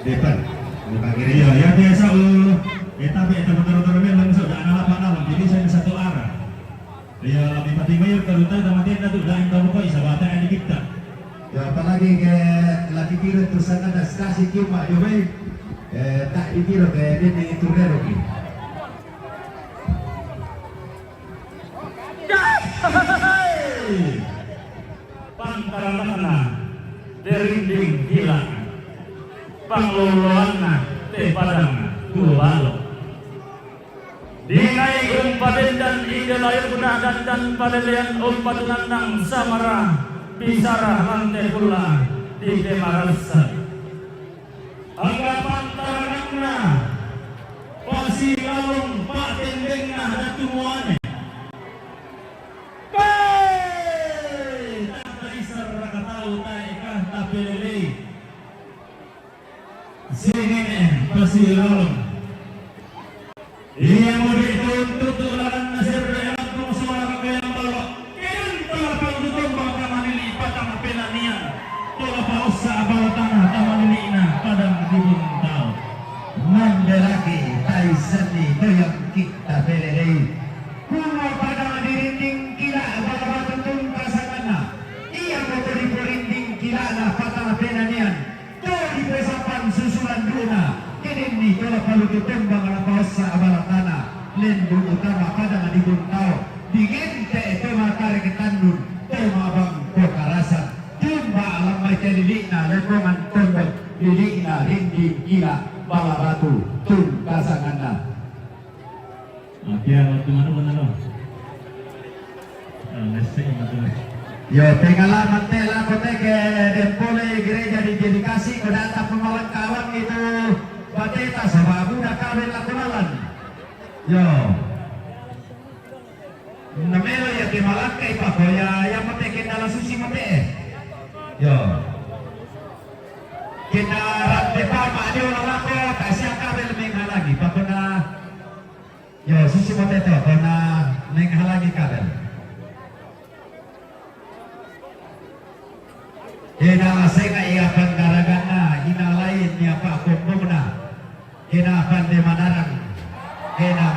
depan buka kiri. Iya, ya biasa tapi itu betul-betul langsung dah anak-anak jadi saya satu arah. Ya lebih penting mayor kalau tahu sama dia tu dah yang tahu kau isabatan yang kita. Ya apalagi ke lagi kira terus ada stasi kima juga tak dikira ke ini turero ki. Pantaranana derinding hilang pangluluanna te padang kulalo dinai umpaden dan ide layar guna dan padelian umpatunan nang samara bisara lante kula di demarasa angga pantaranana pasi lalung pak tendengna datuane CNN Pasirong yang mau dituntut laran nasir dalam pengusulan kekayaan balok kian telah pangdutong bangka manilipat ang penanian telah pausa bawah tanah tamanilina padang dibun tau Mandelaki tay seni doyang kita belelei kuno padang dirinding kila balabatutong kasangana iya mo dirinding kila na patang penanian di pesapan susulan duna kini kalau perlu ditembang ala pausa abala tanah lendung utama pada di buntau dingin te tema tarik tandun tema abang kokarasan jumpa alam baca lilina lekongan tombol lilina rinding gila bala batu tun kasangana. Oke, waktu mana lo? Nasi macam. Yo pengalaman tela kote ke dempole gereja didedikasi ke data pemalang kawan itu bateta sama budak kawin lakunalan. Yo namelo ya kimalang kay pakoya yang mate kendala susi mate. Yo kita rante pama dia orang lako tak siap kawin menghalangi pakona. Yo susi mate to kona menghalangi kawin. Hina seka iya panggaragana, hina lain niya pa kumbuna, hina pande manarang, hina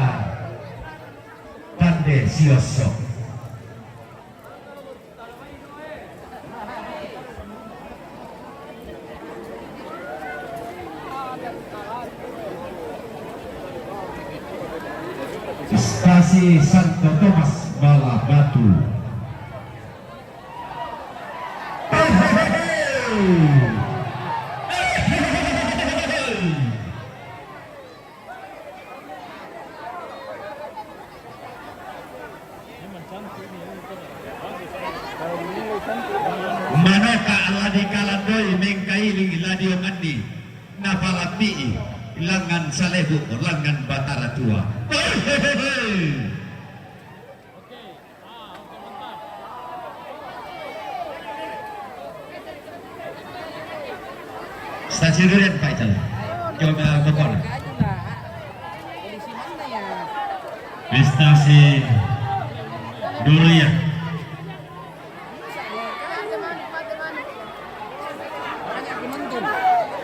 pande siosok. Stasi Santo Tomas Bala Batu. Manaka aladi kalandoy mengkaili ladio mandi napalati langan salebu langan batara tua. Stasiun Durian Pak Ical. Coba bokor. Di stasiun Durian.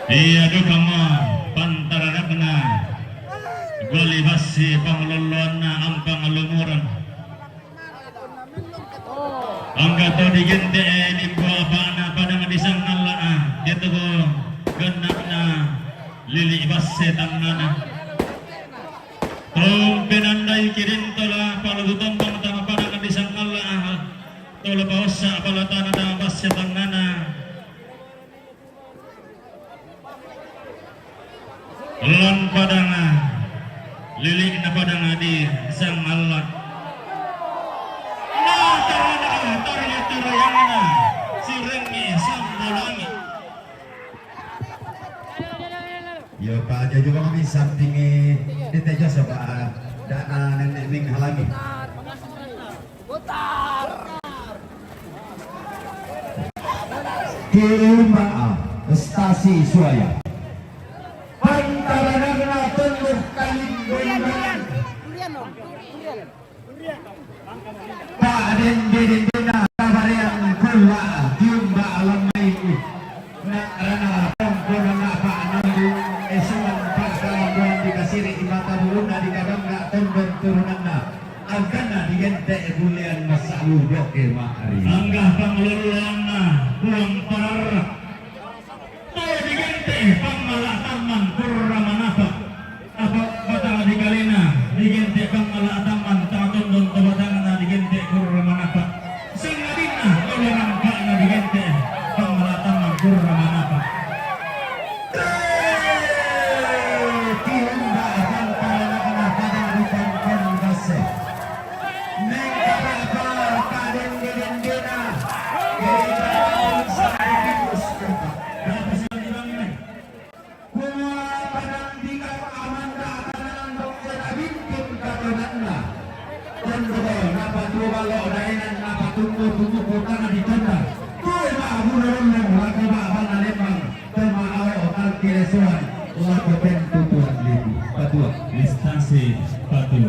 Iya dukama pantarana kena goli basi pangluluanna ampang lumuran. Angga to digente di buah bana pada ngadisang nala dia tu genapna lili basi tangnana. Tong penandai kirin tola palutong bang tama pada ngadisang nala tola pausa palatana da basi tangnana. Lan padanga lilik na padanga di sang Allah na tarayana si rengi sambolangi yo Pak aja juga kami sampingi di tejo sobat dana nenek ming halangi putar Kirima stasi Suraya pantaranana tunduk kalindungan Paden didina kabarian kula jumba alam ini na rana pangkona pa nandu turunan na akan na digente bulian masaludo ke maari. Anggah pangluluan na buang pararak. Toy digente pangmalataman pura manapa. Apa batang dikalina digente pangmalataman tatundon tabatang na digente pura manapa. Singadina orang ka na digente pangmalataman pura manapa. Instansi Patu.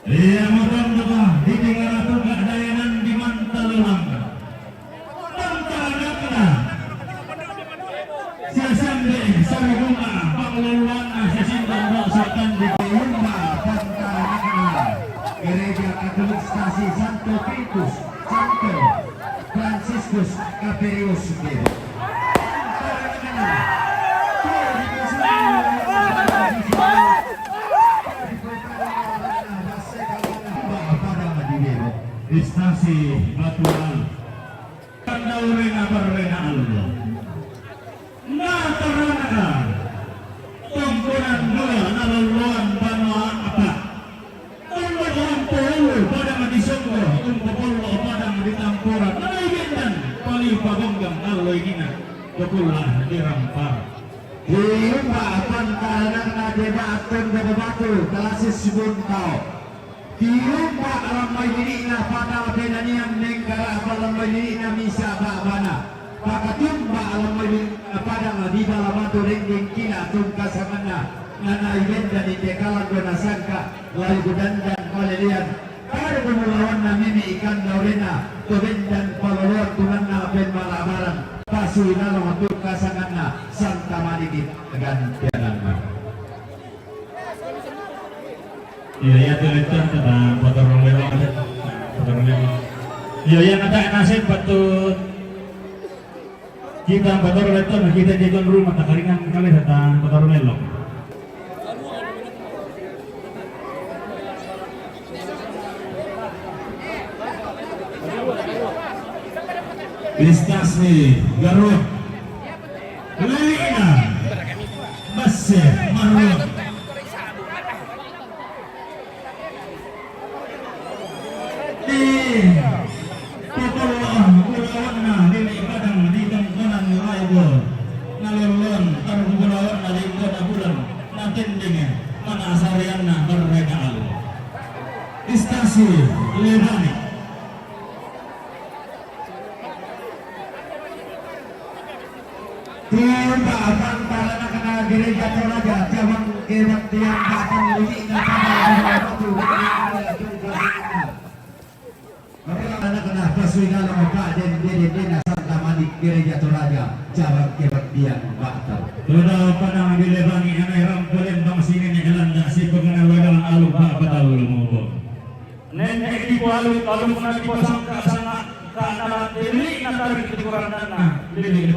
Ia motor juga di 300 keadaan di Mantalulang. Tantangannya siasande sarunga pengeluaran sesinta rosakan di Rumah Tantangannya Gereja Katolik Stasi Santo Petrus Santo Franciscus Caperius Bebo. Instansi Batuan Kandaurena Barrena Allah Natarana Tumpunan dua naluluan banua apa Tumpunan polo pada madisonggo Tumpupolo pada maditampuran Naigendan Pali pagonggang aloy gina Kukulah dirampar Rumah Tantangannya Deba Aton Deba Batu Kalasis Buntau Tiumpa alam maylina pada benanian negara alam maylina misa babana. Pakatumba alam maylina pada di dalam batu ringking kina tungka samana. Nana ibenda di dekalan guna sangka lalu gudandan palelian. Pada pemulawan namini ikan laurena kebendan paloluan tunanna ben malabaran. Pasui nalong tungka sangana sangka manikit gantianan. Iya tulisan tentang motor melok. Iya yang ada nasib patut kita motor leton kita jaga rumah tak karingan kali tentang motor melok. Instansi Garut Lelina Basir Marut Instansi Lebani Tiumba Tantangannya kena gereja Toraja Jawang kebaktian batang lelina pada batu anak kena pasui dalam Pak dan Dena Santa Manik gereja Toraja Jawang kebaktian batang. Sudah panang di Lebani anai rampulen bang sini ni elanda si pengenal wagang alu ba pataul mo. Nenek di alu na di pasang ka sana kana dili na tarik di kurang na dili di